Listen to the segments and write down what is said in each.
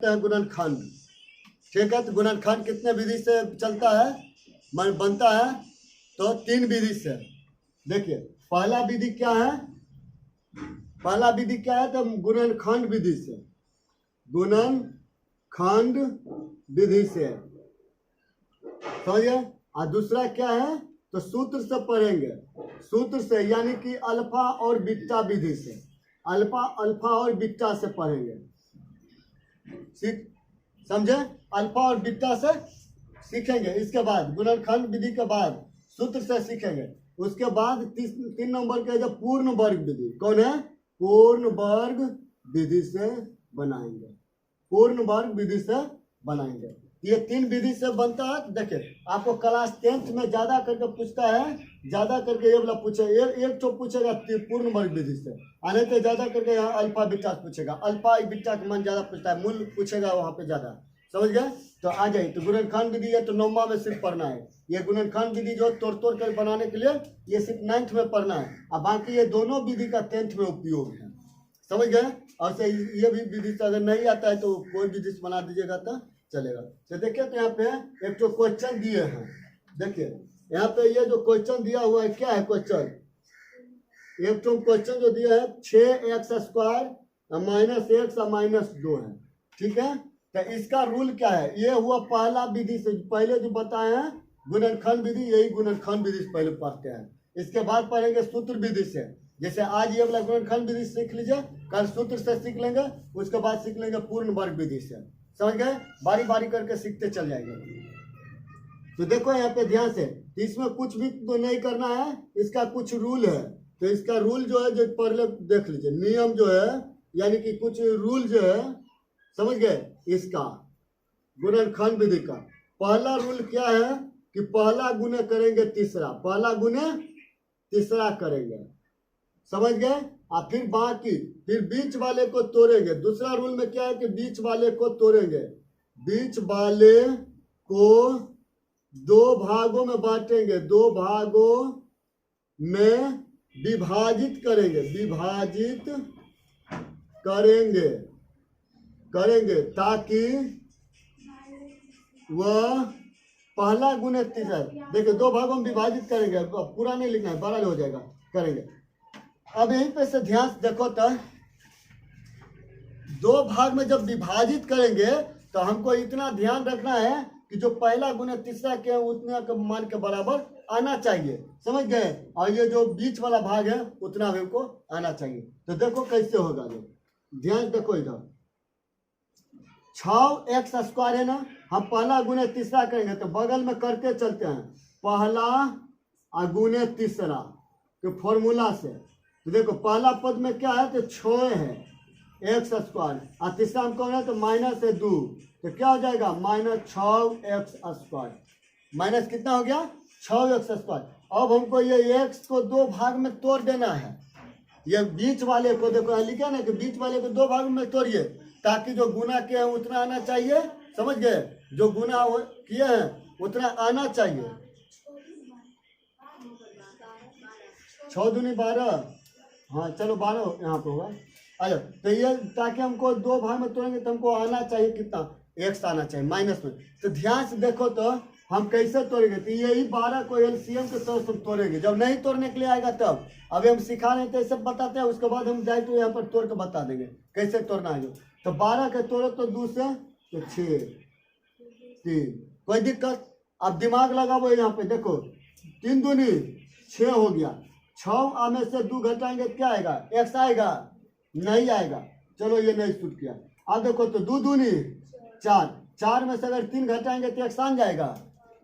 गुणनखंड। ठीक है, तो गुणनखंड कितने विधि से चलता है, बनता है? तो 3 विधि से। देखिए पहला विधि क्या है, पहला विधि क्या है? तो गुणनखंड विधि से, गुणनखंड विधि से, समझिए। और दूसरा क्या है? तो सूत्र से पढ़ेंगे, सूत्र से, यानी कि अल्फा और बीटा विधि से, अल्फा और बीटा से पढ़ेंगे। समझे? अल्फा और बीटा से सीखेंगे। इसके बाद गुणनखंड विधि के बाद सूत्र से सीखेंगे। उसके बाद 3 नंबर के जो पूर्ण वर्ग विधि, कौन है? पूर्ण वर्ग विधि से बनाएंगे, पूर्ण वर्ग विधि से बनाएंगे। ये 3 विधि से बनता है। देखिए आपको क्लास 10th में ज्यादा करके पूछता है, ज्यादा करके ये वाला पूछे, एक तो पूछेगा पूर्ण वर्ग विधि से, आने तो ज्यादा करके यहाँ अल्फा बीटा पूछेगा, अल्फा बीटा का मान ज्यादा पूछता है, मूल पूछेगा वहां पे ज्यादा। समझ गए? तो आ जाए। तो गुणनखंड विधि है तो 9वां में सिर्फ पढ़ना है। ये गुणनखंड विधि जो तोड़ तोड़ कर बनाने के लिए ये सिर्फ 9th में पढ़ना है, और बाकी ये दोनों विधि का 10th में उपयोग है। समझ गए? और से ये भी विधि से अगर नहीं आता है तो कोई विधि से बना दीजिएगा तो चलेगा। तो देखिए तो यहाँ पे एक तो क्वेश्चन दिए हैं। देखिए यहाँ पे ये जो क्वेश्चन दिया हुआ है, क्या है क्वेश्चन? एक तो क्वेश्चन जो दिया है 6x² -x और -2 है। ठीक है, तो इसका रूल क्या है? ये हुआ पहला विधि से, पहले जो बताए हैं गुणनखंड विधि, यही गुणनखंड विधि से पहले पढ़ते हैं। इसके बाद पढ़ेंगे सूत्र विधि से। जैसे आज ये वाला गुणनखंड विधि सीख लीजिए, कल सूत्र से सीख लेंगे, उसके बाद सीख लेंगे पूर्ण वर्ग विधि से। समझ गए? बारी बारी करके सीखते चल जाएंगे। तो देखो यहाँ पे ध्यान से, इसमें कुछ भी तो नहीं करना है, इसका कुछ रूल है। तो इसका रूल जो है, जो पहले देख लीजिए, नियम जो है, यानी कि कुछ रूल जो है, समझ गए? इसका गुणनखंड विधि का पहला रूल क्या है कि पहला गुणे करेंगे तीसरा, पहला गुणे तीसरा करेंगे। समझ गए? और फिर बाकी, फिर बीच वाले को तोड़ेंगे। दूसरा रूल में क्या है कि बीच वाले को तोड़ेंगे, बीच वाले को 2 भागों में बांटेंगे, 2 भागों में विभाजित करेंगे, विभाजित करेंगे ताकि वह पहला गुणे तीसरा। देखिए 2 भागों में विभाजित करेंगे, पूरा नहीं लिखना है, बड़ा हो जाएगा, करेंगे। अब यहीं पे से ध्यान से देखो तो 2 भाग में जब विभाजित करेंगे तो हमको इतना ध्यान रखना है कि जो पहला गुणे तीसरा के उतना के मान के बराबर आना चाहिए। समझ गए? और ये जो बीच वाला भाग है उतना भी हमको आना चाहिए। तो देखो कैसे होगा, जो ध्यान देखो इधर 6x² है ना, हम पहला गुणे तीसरा करेंगे तो बगल में करते चलते हैं, पहला गुणे तीसरा के फॉर्मूला से। तो देखो पहला पद में क्या है? तो 6 है x², और तीसरा में कौन है? तो -2। तो क्या हो जाएगा? -6x²। माइनस कितना हो गया? 6x²। अब हमको ये x को 2 भाग में तोड़ देना है। ये बीच वाले को देखो लिखा ना कि बीच वाले को 2 भाग में तोड़िए, ताकि जो गुना किए हैं उतना आना चाहिए। समझ गए? जो गुना किए हैं उतना आना चाहिए। 6 दूनी 12, हाँ चलो 12 यहाँ पे होगा। अच्छा, तो ये ताकि हमको 2 भाग में तोड़ेंगे तो हमको आना चाहिए कितना? x आना चाहिए माइनस में। तो ध्यान से देखो तो हम कैसे तोड़ेंगे, तो यही 12 को एलसीएम के तौर पर तोड़ेंगे। जब नहीं तोड़ने के लिए आएगा तब, अभी हम सिखा रहे थे सब बताते हैं, उसके बाद हम डायरेक्ट यहाँ पर तोड़ के बता देंगे कैसे तोड़ना है। तो 12 के तोड़ो तो 2 से तो 6, 3, कोई दिक्कत? अब दिमाग लगाओ यहाँ पे, देखो 3 दूनी 6 हो गया, 6 में से 2 घटाएंगे क्या आएगा? x आएगा? नहीं आएगा। चलो ये नहीं सूट किया। अब देखो तो 2 दूनी 4, 4 में से अगर 3 घटाएंगे तो x आ जाएगा,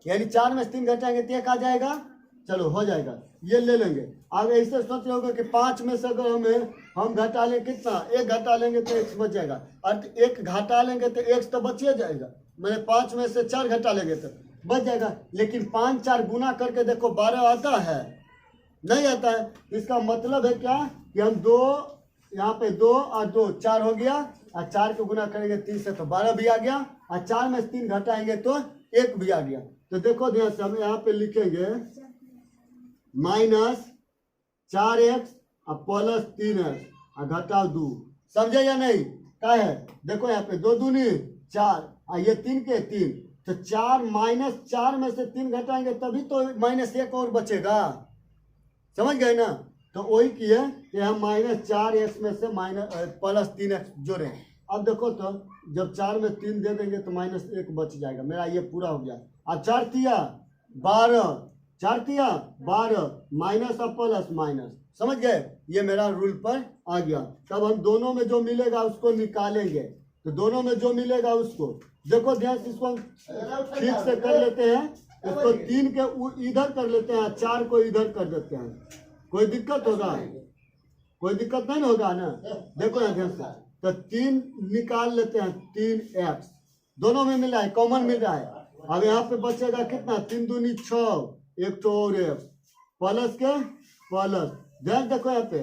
यानी 4 में से 3 घटाएंगे तो 1 आ जाएगा। चलो हो जाएगा, ये ले लेंगे। अब ऐसे सोच रहे होगा कि 5 में से अगर हम घटा लें कितना? 1 घटा लेंगे तो x बच जाएगा, और 1 घटा लेंगे तो x तो बचिए जाएगा। मैंने 5 में से 4 घटा लेंगे तो बच जाएगा। लेकिन 5 4 गुना करके देखो 12 आता है? नहीं आता है। इसका मतलब है क्या कि हम 2, यहाँ पे 2 और 2 4 हो गया, और 4 को गुना करेंगे 3 से तो 12 भी आ गया, और 4 में से 3 घटाएंगे तो 1 भी आ गया। तो देखो ध्यान से हम यहाँ पे लिखेंगे -4x और +3x और घटाओ 2। समझे या नहीं? क्या है, देखो यहाँ पे 2 दूनी 4 और ये 3 के 3, तो 4 माइनस 4 में से 3 घटाएंगे तभी तो -1 और बचेगा, समझ गए ना। तो वही किए कि हम -4x में से +3x जोड़े। अब देखो तो जब 4 में 3 दे देंगे तो -1 बच जाएगा, मेरा ये पूरा हो गया। अब 4 तिया 12, 4 तिया 12 माइनस और प्लस माइनस, समझ गए, ये मेरा रूल पर आ गया। तब हम दोनों में जो मिलेगा उसको निकालेंगे, तो दोनों में जो मिलेगा उसको देखो ध्यान से, इसको हम ठीक से कर लेते हैं, इसको 3 के इधर कर लेते हैं, 4 को इधर कर देते हैं, कोई दिक्कत होगा, कोई दिक्कत नहीं होगा ना। देखो ना ध्यान से, तो 3 निकाल लेते हैं, 3x दोनों में मिल रहा है, कॉमन मिल रहा है। अब यहाँ पे बचेगा कितना, 3 दूनी 6, एक तो और x प्लस के प्लस, ध्यान देखो यहाँ पे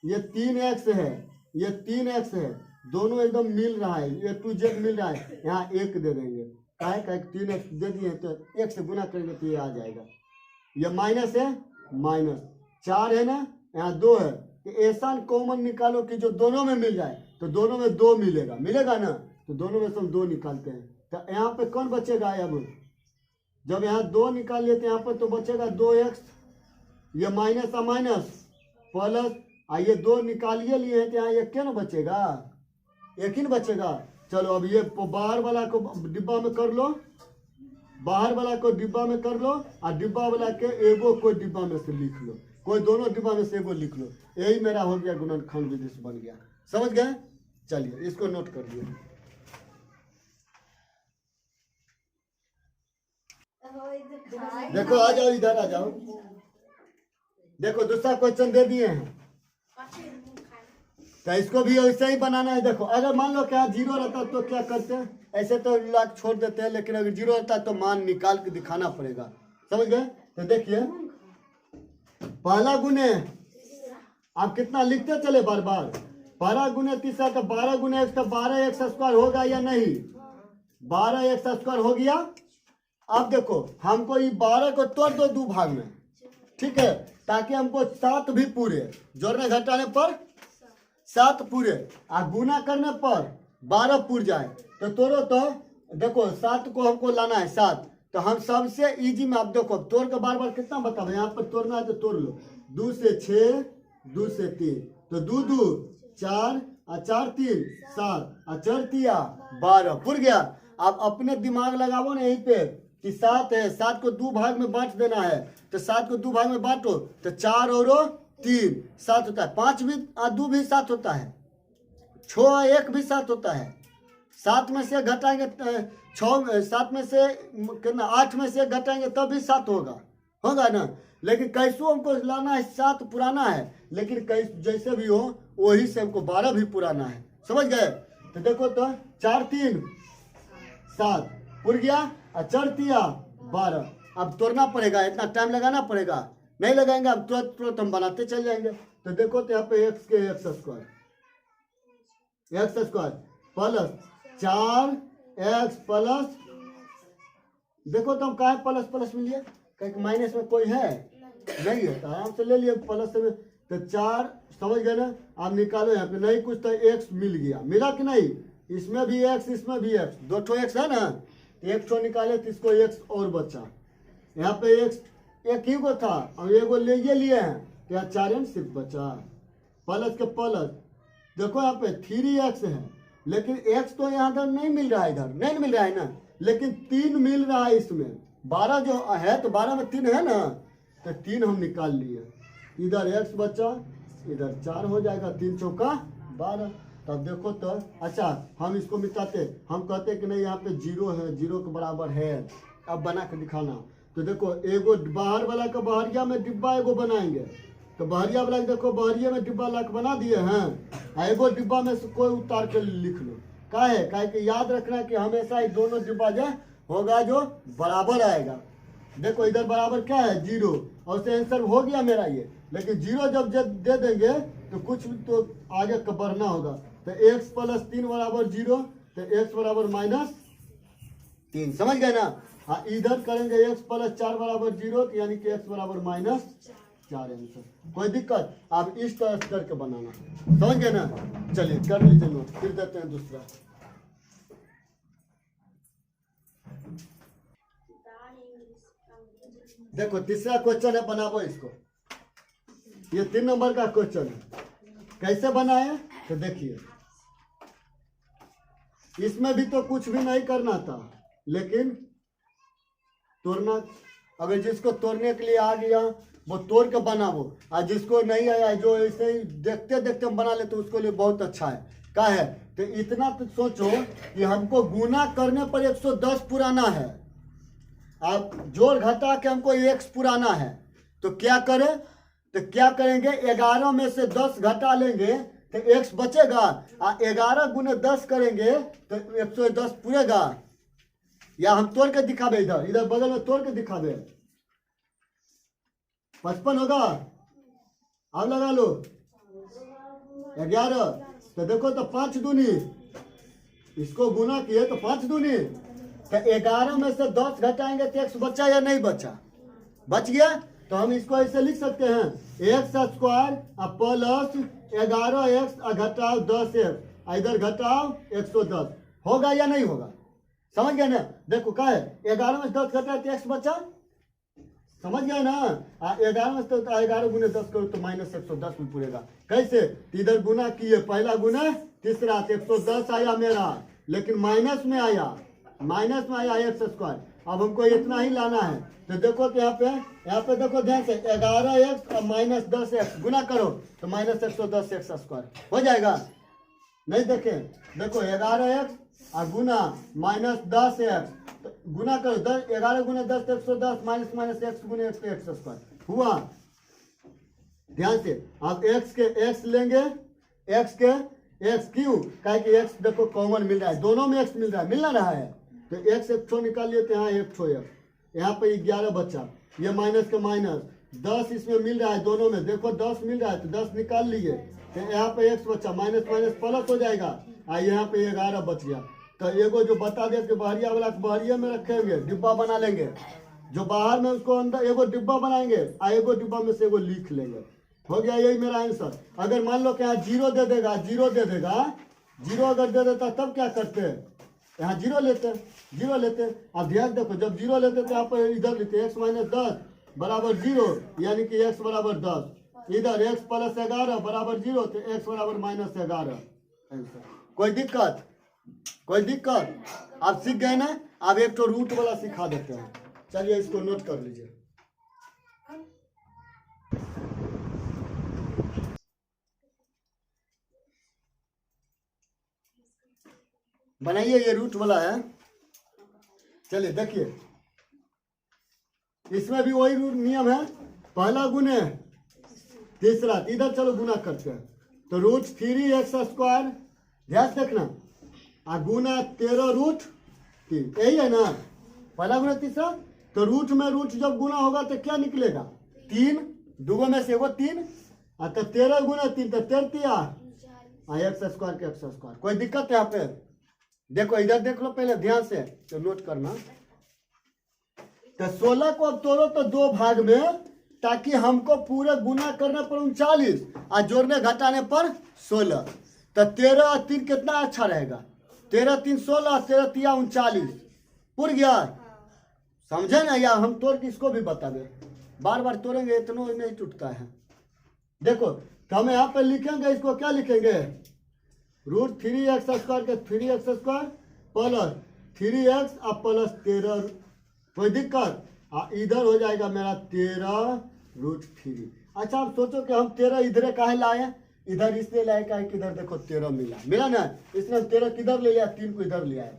ये 3x है, ये 3x है, दोनों एकदम मिल रहा है, A to Z मिल रहा है, यहाँ 1 दे देंगे, काहे 3x दे दिए तो 1 से गुना करेंगे तो ये आ जाएगा, ये माइनस है माइनस, 4 है ना, यहाँ 2 है, तो ऐसा कॉमन निकालो कि जो दोनों में मिल जाए, तो दोनों में 2 मिलेगा, मिलेगा ना, तो दोनों में से हम 2 निकालते हैं, तो यहाँ पे कौन बचेगा, अब जब यहाँ 2 निकाल लेते हैं यहाँ पर तो बचेगा 2x, ये माइनस और माइनस प्लस, ये 2 निकालिए लिए हैं तो यहाँ 1 क्या ना बचेगा, 1 ही ना बचेगा। चलो अब ये बाहर वाला को डिब्बा में कर लो, बाहर वाला को डिब्बा में कर लो, और डिब्बा वाला के एगो कोई डिब्बा में से लिख लो, कोई दोनों डिब्बा में से एगो लिख लो, यही मेरा हो गया गुणनखंड विधि से बन गया, समझ गए। चलिए इसको नोट कर दिए। देखो आ जाओ, इधर आ जाओ, देखो दूसरा क्वेश्चन दे दिए हैं, तो इसको भी वैसे ही बनाना है। देखो अगर मान लो क्या 0 रहता तो क्या करते हैं, ऐसे तो लाख छोड़ देते हैं, लेकिन अगर 0 रहता तो मान निकाल के दिखाना पड़ेगा, समझ गए। तो देखिए पहला गुने, आप कितना लिखते चले बार बार, पहला गुने तीसरा, तो 12 गुने x, तो 12x² होगा या नहीं, 12x² हो गया। अब देखो हमको ये 12 को तोड़ दो 2 भाग में, ठीक है, ताकि हमको 7 भी पूरे, जोड़ने घटाने पर 7 पूरे, और गुना करने पर 12 पूर जाए, तो तोड़ो तो देखो 7 को हमको लाना है 7, तो हम सबसे इजी में, आप देखो तोड़ के बार बार कितना बताओ, यहाँ पर तोड़ना है तो तोड़ लो, 2 से 6, 2 से 3, तो 2 2 4 और 4 3 7 और 4 3 12 पूर गया। आप अपने दिमाग लगाओ ना यहीं पे कि 7 है, 7 को 2 भाग में बांट देना है, तो 7 को 2 भाग में बांटो तो 4 और 3 7 होता है, 5 भी 2 भी 7 होता है, 6 1 भी 7 होता है, 7 में से घटाएंगे 7 में से कितना 8 में से घटाएंगे तब भी 7 होगा ना। लेकिन कैसो हमको लाना है 7 पुराना है, लेकिन जैसे भी हो वही से हमको 12 भी पुराना है, समझ गए। तो देखो तो 4 3 7 पुर गया, और 4 3 12, अब तोड़ना पड़ेगा, इतना टाइम लगाना पड़ेगा, नहीं लगाएंगे अब तुरंत हम बनाते चल जाएंगे। तो देखो तो यहाँ पे x के x² प्लस 4x प्लस, देखो तो हम कहा प्लस प्लस में लिए, कहीं माइनस में कोई है नहीं है, तो आराम से ले लिए प्लस में, तो 4 समझ गए ना। आप निकालो यहाँ पे, नहीं कुछ तो x मिल गया, मिला कि नहीं, इसमें भी x इसमें भी x, 2 ठो x है ना, एक ठो निकाले तो इसको x और बचा, यहाँ पे x एक ही को था, और एगो ले ये लिए हैं, तो यहाँ 4 सिर्फ बचा, प्लस के प्लस, देखो यहाँ पे 3x है, लेकिन x तो यहाँ इधर नहीं मिल रहा है, इधर नहीं मिल रहा है ना, लेकिन 3 मिल रहा है इसमें, 12 जो है तो 12 में 3 है ना, तो 3 हम निकाल लिए, इधर x बचा, इधर 4 हो जाएगा, 3 चौका 12। तब देखो तो अच्छा हम इसको मिटाते, हम कहते कि नहीं यहाँ पे 0 है, 0 के बराबर है, अब बना के दिखाना। तो देखो एगो बाहर वाला का बहरिया में डिब्बा एगो बनाएंगे, तो बहरिया वाला देखो बहरिया में डिब्बा लाके बना दिए हैं, एगो डिब्बा में से कोई उतार के लिख लो, काहे कि याद रखना कि हमेशा ये दोनों डिब्बा जो होगा जो बराबर आएगा। देखो इधर बराबर क्या है 0, और से आंसर हो गया मेरा ये, लेकिन 0 जब दे देंगे तो कुछ तो आगे का बढ़ना होगा, तो x प्लस 3 बराबर 0, तो x बराबर -3, समझ गए ना। हाँ इधर करेंगे x प्लस 4 बराबर 0, यानी कि x बराबर 4 आंसर। कोई दिक्कत? आप इस तरह से करके बनाना, समझ गए ना? चलिए कर लीजिए नोट, फिर देते हैं दूसरा। देखो तीसरा क्वेश्चन है, बनाओ इसको। ये 3 नंबर का क्वेश्चन है। कैसे बनाए तो देखिए, इसमें भी तो कुछ भी नहीं करना था, लेकिन तोड़ना, अगर जिसको तोड़ने के लिए आ गया वो तोड़ के बनाओ, और जिसको नहीं आया जो ऐसे ही देखते देखते हम बना ले तो उसके लिए बहुत अच्छा है। क्या है तो इतना तो सोचो कि हमको गुना करने पर 110 पुराना है, आप जोड़ घटा के हमको x पुराना है, तो क्या करें? तो क्या करेंगे, 11 में से 10 घटा लेंगे तो x बचेगा, और 11 गुने 10 करेंगे तो 110 पूरेगा। या हम तोड़ के दिखा दे, इधर इधर बगल में तोड़ के दिखा दे, 55 होगा। अब लगा लो 11, तो देखो तो 5 दूनी, इसको गुना किए तो 5 दूनी, तो 11 में से 10 घटाएंगे तो x बचा या नहीं बचा? बच गया। तो हम इसको ऐसे लिख सकते हैं, x स्क्वायर प्लस 11x घटाओ 10x, इधर घटाओ 110, होगा या नहीं होगा? समझ गए ना? देखो क्या है, 11 में से 10 घटाए तो x बचा, समझ गए ना? 11 में से 11 गुने 10 करो तो माइनस 110 में पूरेगा। कैसे? इधर गुना किए, पहला गुना तीसरा, 110 आया मेरा, लेकिन माइनस में आया एक्स स्क्वायर। अब हमको इतना ही लाना है, तो देखो तो यहाँ पे देखो ध्यान से, 11x और माइनस 10x गुना करो तो माइनस 110 एक्स स्क्वायर हो जाएगा। नहीं देखे, देखो 11x और गुना माइनस 10x, तो गुना करो 11 गुने 10 110, माइनस माइनस x गुने एक्स स्क्वायर हुआ। ध्यान से, आप x के x लेंगे, x के x क्यों? कहे कि x देखो कॉमन मिल रहा है, दोनों में x मिल रहा है, तो x एक ठो निकाल लिए, यहाँ एक ठो x, यहाँ पे 11 बचा, ये माइनस के माइनस 10 इसमें मिल रहा है, दोनों में देखो 10 मिल रहा है तो 10 निकाल लिए, तो यहाँ पे x बचा, माइनस माइनस प्लस हो जाएगा, यहाँ पे 11 बच गया। तो एगो जो बता दे कि बहरिया वाला बहरिया में रखेंगे, डिब्बा बना लेंगे, जो बाहर में उसको अंदर एगो डिब्बा बनाएंगे, एगो डिब्बा में से एगो लिख लेंगे, हो गया। यही मेरा आंसर। अगर मान लो कि यहाँ 0 दे देगा, 0 अगर दे देता तब क्या करते हैं, यहाँ 0 लेते। अब ध्यान देखो, जब 0 लेते तो यहाँ पर इधर लिखते x माइनस 10 बराबर 0, यानी कि x बराबर 10, इधर x प्लस 11 बराबर 0, तो x बराबर माइनस 11 आंसर। कोई दिक्कत? आप सीख गए ना? अब एक तो रूट वाला सिखा देते हैं, चलिए इसको नोट कर लीजिए। बनाइए, ये रूट वाला है। चलिए देखिए, इसमें भी वही रूट नियम है, पहला गुने तीसरा, इधर चलो गुना करते हैं, तो रूट 3x स्क्वायर, ध्यान देखना, गुना 13 रूट 3, यही है ना? पहला गुना तीसरा, तो रूट में रूट जब गुना होगा तो क्या निकलेगा? 3, दुगो में से एगो 3, तो 13 गुना 3 तो 13 एक्स स्क्वायर के एक्स स्क्वायर। कोई दिक्कत है यहाँ पे? देखो इधर देख लो पहले ध्यान से, तो नोट करना। तो 16 को अब तोड़ो तो 2 भाग में, ताकि हमको पूरे गुना करने पर 39 और जोड़ने घटाने पर 16, तो 13 और 3 कितना अच्छा रहेगा? 13 3 16, 13 3 39, पुर गया। समझे ना? या हम तोड़ के इसको भी बता दें, बार बार तोड़ेंगे इतना नहीं टूटता है। देखो तो हम यहाँ पे लिखेंगे, इसको क्या लिखेंगे? रूट 3x स्क्वायर के 3x स्क्वायर प्लस 3x और प्लस 13। कोई दिक्कत? इधर हो जाएगा मेरा 13 रूट 3। अच्छा आप सोचो कि हम 13 इधर काहे लाए? इधर इसलिए लाए काहे कि इधर देखो 13 मिला ना, इसलिए 13 किधर ले लिया, 3 को इधर ले आए।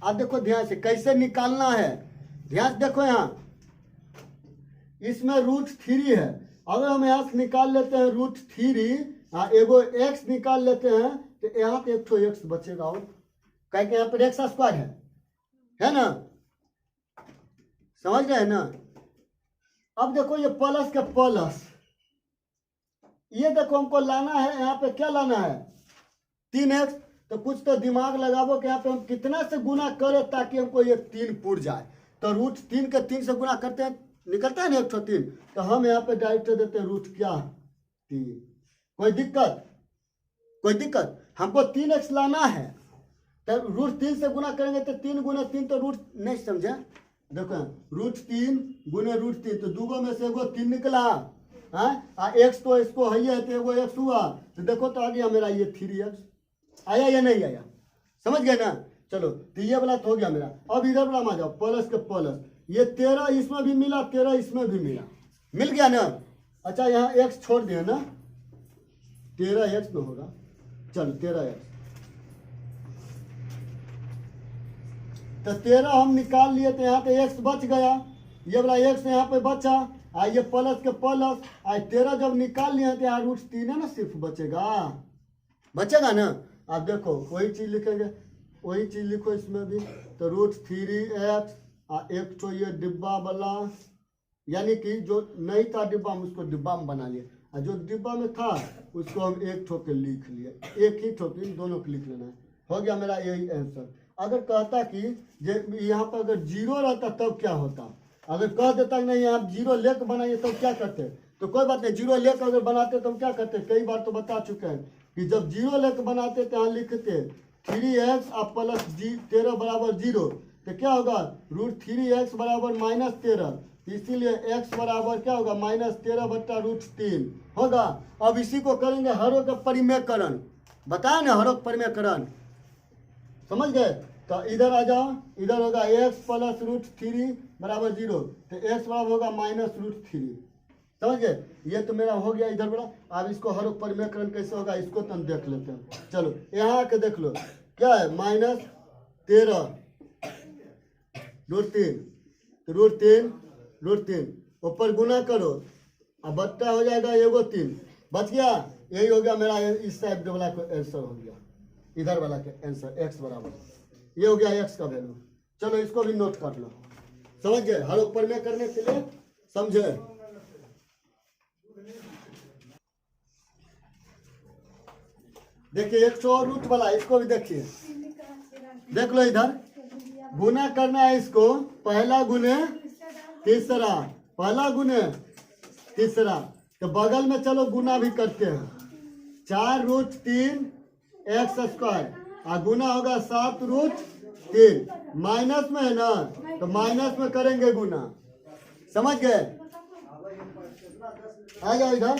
अब देखो ध्यान से कैसे निकालना है, ध्यान से देखो, यहाँ इसमें रूट 3 है, अगर हम यहाँ से निकाल लेते हैं रूट 3, एगो x निकाल लेते हैं, तो यहाँ पे एक ठो x बचेगा, और कह के यहाँ पर x स्क्वायर है ना? समझ रहे हैं ना? अब देखो ये प्लस के प्लस, ये देखो हमको लाना है, यहाँ पे क्या लाना है? 3x। तो कुछ तो दिमाग लगाओ कि यहाँ पे हम कितना से गुना करें ताकि हमको ये 3 पुर जाए। तो रूट 3 के 3 से गुना करते हैं निकलता है ना 103, तो हम यहाँ पे डायरेक्ट देते हैं रूट क्या 3। कोई दिक्कत? कोई दिक्कत? हमको 3x लाना है, तो रूट 3 से गुना करेंगे तो 3 गुना 3 तो रूट, नहीं समझे? देखो रूट 3 गुने रूट 3 तो दूगो में से एगो 3 निकला, हाँ एक्स तो इसको है तो एगो एक्स हुआ, तो देखो तो आ गया मेरा ये 3x। आया या नहीं आया? समझ गए ना? चलो तो ये वाला तो हो गया मेरा। अब इधर वाला में आ जाओ, प्लस के प्लस, ये 13 इसमें भी मिला, 13 इसमें भी मिला, मिल गया ना? अच्छा यहाँ x छोड़ दिया ना, 13x में होगा, चलो 13x, तो 13 हम निकाल लिए, तो यहाँ पे x बच गया, ये वाला x यहाँ पे बचा, ये प्लस के प्लस, 13 जब निकाल लिए तो यहाँ रूट 3 है ना, सिर्फ बचेगा, बचेगा ना? आप देखो वही चीज लिखेंगे, वही चीज लिखो इसमें भी, तो रूट 3x, एक तो ये डिब्बा वाला, यानी कि जो नहीं था डिब्बा हम उसको डिब्बा में बना लिए, और जो डिब्बा में था उसको हम एक ठोक के लिख लिए, एक ही ठोक, दोनों को लिख लेना है, हो गया मेरा यही आंसर। अगर कहता कि यहाँ पर अगर 0 रहता तब क्या होता, अगर कह देता कि नहीं आप 0 लेकर बनाइए तब क्या करते, तो कोई बात नहीं, 0 लेकर अगर बनाते तो हम क्या करते, कई बार तो बता चुके हैं कि जब 0 लेकर बनाते तो यहाँ लिखते 3x और प्लस 13 बराबर 0, तो क्या होगा रूट 3x बराबर -13, इसीलिए x बराबर क्या होगा -13 बट्टा रूट 3 होगा। अब इसी को करेंगे हरों का परिमेयकरण, बताया ना हरों का परिमेयकरण, समझ गए? तो इधर आ जाओ, इधर होगा x प्लस रूट 3 बराबर 0, तो x बराबर होगा -√3, समझ गए? ये तो मेरा हो गया इधर बड़ा। अब इसको हरों परिमेयकरण कैसे होगा इसको तो हम देख लेते हैं। चलो यहाँ आके देख लो क्या है, -13 √3, तो √3 ऊपर गुना करो, अब बट्टा हो जाएगा एगो 3 बच गया, यही हो गया मेरा इस साइड वाला का आंसर हो गया, इधर वाला के आंसर x बराबर, ये हो गया x का वैल्यू। चलो इसको भी नोट कर लो, समझ गए? हर ऊपर में करने के लिए समझे? देखिए 100 रूट वाला, इसको भी देखिए, देख लो इधर गुना करना है इसको, पहला गुने तीसरा, पहला गुने तीसरा, तो बगल में चलो गुना भी करते हैं, 4√3 x², और गुना होगा 7√3, माइनस में है ना, तो माइनस में करेंगे गुना, समझ गए? आ जाओ इधर,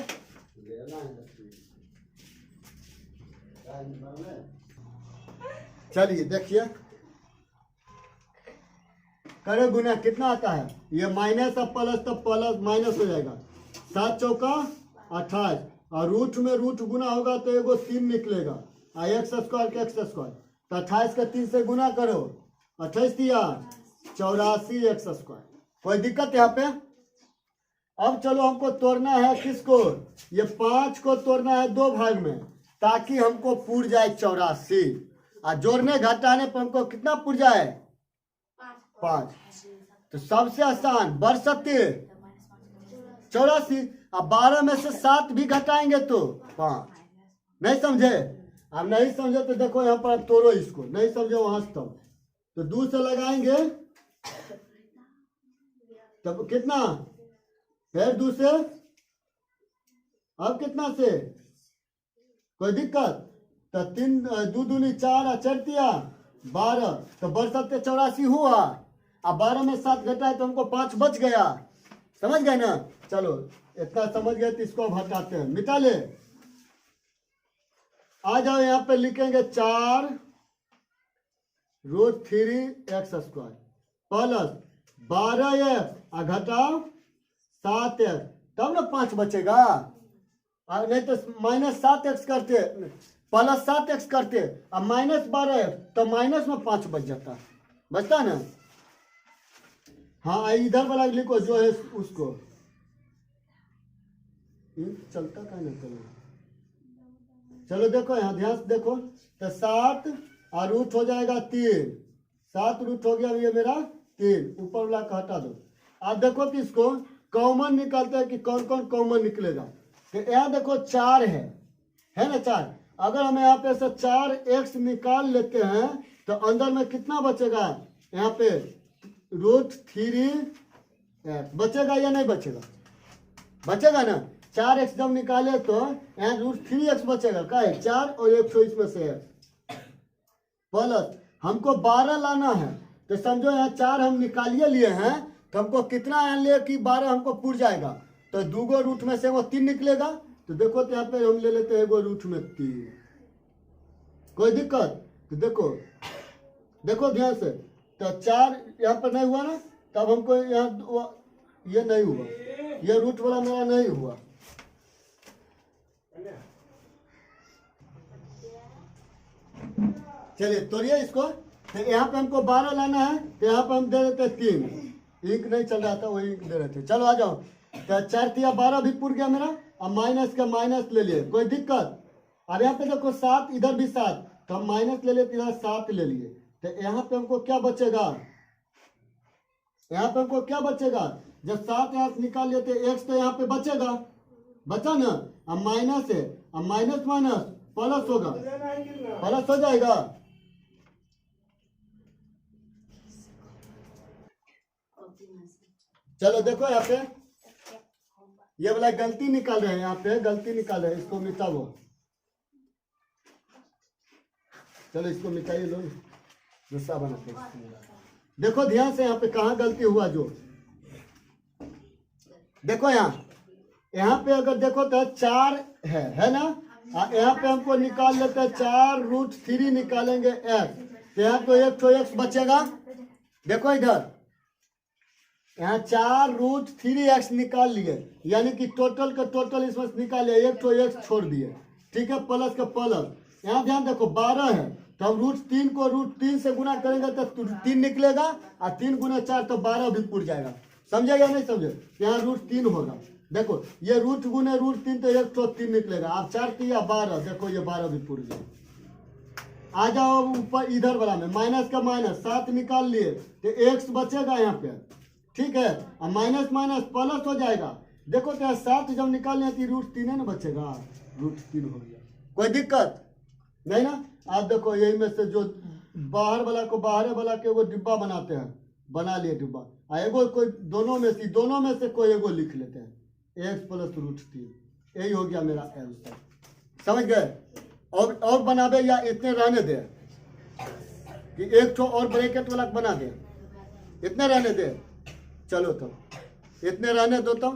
चलिए देखिए करे गुना कितना आता है, ये माइनस अब प्लस तब प्लस माइनस हो जाएगा, 7 चौका 28, और रूट में रूट गुना होगा तो एगो 3 निकलेगा, x² के x², तो 28 का 3 से गुना करो, 28 दिया 84 x²। कोई दिक्कत यहाँ पे? अब चलो हमको तोड़ना है किसको, ये 5 को तोड़ना है 2 भाग में, ताकि हमको पूर जाए 84, और जोड़ने घटाने पर हमको कितना पूर जाए 5, तो सबसे आसान बरसते 84, अब 12 में से 7 भी घटाएंगे तो 5, नहीं समझे? अब नहीं समझे तो देखो यहाँ पर तोड़ो इसको, नहीं समझे वहां से तो 2 से लगाएंगे तब कितना, फिर 2 से, अब कितना से, कोई दिक्कत? तो 3 2 दूनी 4 और 4 12, तो बरसते 84 हुआ, अब 12 में 7 घटाए तो हमको 5 बच गया, समझ गए ना? चलो इतना समझ गए तो इसको हटाते हैं, मिटा ले। आ जाओ यहाँ पे लिखेंगे 4√3 x² प्लस 12x और घटाओ 7x, तब ना 5 बचेगा, और नहीं तो -7x करते, प्लस 7x करते, अब -12x, तो माइनस में 5 बच जाता, बचता ना? हाँ इधर वाला लिखो जो है उसको, चलता का ना चलो, चलो देखो यहाँ ध्यान से देखो, तो 7 और रूट हो जाएगा 3, 7 रूट हो गया ये मेरा 3, ऊपर वाला का हटा दो। आप देखो कि इसको कॉमन निकालते हैं कि कौन कौन कॉमन निकलेगा, तो यहाँ देखो 4 है ना 4, अगर हम यहाँ पे से 4x निकाल लेते हैं तो अंदर में कितना बचेगा, यहाँ पे √3 एक्स बचेगा या नहीं बचेगा? बचेगा ना। 4x जब निकाले तो यहाँ √3x बचेगा, क्या है 4 और 100 इसमें से x प्लस हमको 12 लाना है, तो समझो यहाँ 4 हम निकालिए लिए हैं, तो हमको कितना यहाँ ले कि 12 हमको पूर जाएगा, तो 2 रूट में से वो 3 निकलेगा। तो देखो तो यहाँ पे हम ले लेते हैं 1 रूट में 3, कोई दिक्कत? तो देखो ध्यान से, तो 4 यहाँ पर नहीं हुआ ना, तब हमको यहाँ ये नहीं हुआ, ये रूट वाला मेरा नहीं हुआ। चलिए तोड़िए इसको। तो यहाँ पे हमको 12 लाना है, तो यहाँ पे हम दे देते 3, इंक नहीं चल रहा था वही इंक दे रहे थे। चलो आ जाओ, तो 4 3 12 भी पूर गया मेरा। अब माइनस का माइनस ले लिए, कोई दिक्कत? अब यहाँ पे देखो 7, इधर भी 7, तो हम माइनस ले लेते, इधर 7 ले लिए। तो यहाँ पे हमको क्या बचेगा? यहाँ पे हमको क्या बचेगा? जब 7 यहाँ से निकाल लेते x, तो यहाँ पे बचेगा, बचा ना। अब माइनस है, अब माइनस माइनस प्लस होगा, प्लस हो जाएगा। चलो देखो यहाँ पे ये वाला गलती निकाल रहे हैं, यहाँ पे गलती निकाल रहे हैं, इसको मिटाओ। चलो इसको मिटाइए लोग, गुस्सा बनाते। देखो ध्यान से यहाँ पे कहाँ गलती हुआ, जो देखो यहाँ पे अगर देखो तो 4 है ना, यहाँ पे हमको निकाल लेते हैं 4√3 निकालेंगे x, तो यहाँ तो 1x बचेगा। देखो इधर यहाँ 4√3x निकाल लिए, यानी कि टोटल का टोटल इसमें से निकाल लिया, 1x छोड़ दिए, ठीक है, प्लस का प्लस। यहाँ ध्यान देखो 12 है, तो हम √3 को √3 से गुना करेंगे तो 3 निकलेगा, और 3 गुना 4 तो 12 भी पूर जाएगा। समझे या नहीं समझे? यहाँ √3 होगा। देखो ये रूट गुने √3 तो 103 निकलेगा। आप 4 3 12, देखो ये 12 भी पूर गया। आ जाओ ऊपर इधर वाला में, माइनस का माइनस 7 निकाल लिए, तो x बचेगा यहाँ पे, ठीक है, और माइनस माइनस प्लस हो जाएगा। देखो तो 7 जब निकाल लिया तो √3 ना बचेगा, √3 हो गया, कोई दिक्कत नहीं ना। आप देखो यही में से जो बाहर वाला के वो डिब्बा बनाते हैं, बना लिए डिब्बा, एगो कोई दोनों में से कोई एगो लिख लेते हैं, x + √3, यही हो गया मेरा आंसर। समझ गए? और बनावे या इतने रहने दे कि एक ठो और ब्रैकेट वाला बना दे, इतने रहने दे। चलो तो इतने रहने दो तो